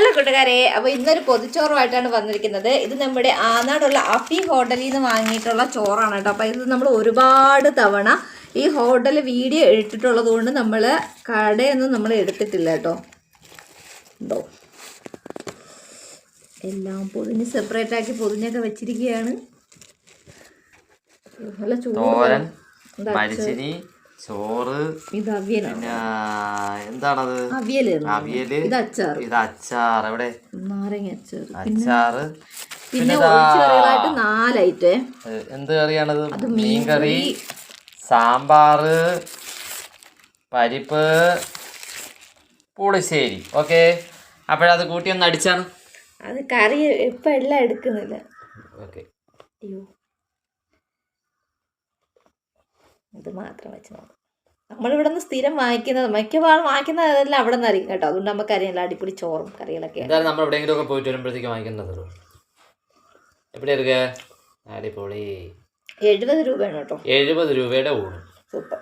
Hello കൂട്ടുകാരെ, അപ്പോൾ ഇന്നൊരു പൊതിച്ചോറുമായിട്ടാണ് വന്നിരിക്കുന്നത്. ഇത് നമ്മുടെ ആനാടുള്ള അഫി ഹോട്ടലിൽ നിന്ന് വാങ്ങിയിട്ടുള്ള ചോറാണ് കേട്ടോ. അപ്പോൾ ഇത് നമ്മൾ ഒരുപാട് തവണ ഈ ഹോട്ടൽ വീഡിയോ ഇട്ടിട്ടുള്ളത് കൊണ്ട് നമ്മൾ കടയൊന്നും നമ്മൾ എടുത്തിട്ടില്ല കേട്ടോ. ഉണ്ടോ, എല്ലാം പൊതിഞ്ഞ് സെപ്പറേറ്റ് ആക്കി പൊതിഞ്ഞൊക്കെ വെച്ചിരിക്കുകയാണ്. നല്ല ചോറ്, ചോറ്, ഇത് അവിയലാണ്. എന്താണത്? അവിയല്. ഇത് അച്ചാർ. എവിടെ? നാരങ്ങ അച്ചാർ. അച്ചാറ്. പിന്നെ ഒഴിച്ചുകറികളായിട്ട് 4 ഐറ്റം. എന്ത് കറിയാണത്? മീൻകറി, സാമ്പാറ്, പരിപ്പ്, പുളിശ്ശേരി. ഓക്കെ, അപ്പോഴത് കൂട്ടി ഒന്ന് അടിച്ചാണ്. അത് കറി ഇപ്പൊ എല്ലാം എടുക്കുന്നില്ല. ഓക്കെ, ഇത് മാത്രം വെച്ച് നോക്കാം. നമ്മളിവിടെ നിന്ന് സ്ഥിരം വാങ്ങിക്കുന്നത്, മിക്കവാറും വാങ്ങിക്കുന്നത് അതെല്ലാം അവിടെ നിന്നായിരിക്കും കേട്ടോ. അതുകൊണ്ട് നമുക്ക് അറിയാം അടിപൊളി ചോറും കറികളൊക്കെ. എന്തായാലും നമ്മൾ എവിടെയെങ്കിലും ഒക്കെ പോയിട്ട് വരുമ്പോഴത്തേക്ക് വാങ്ങിക്കുന്നത്. എവിടെ ഇരിക്കുക? അടിപൊളി. 70 രൂപയാണ് കേട്ടോ. 70 രൂപയുടെ ഊണ്. സൂപ്പർ.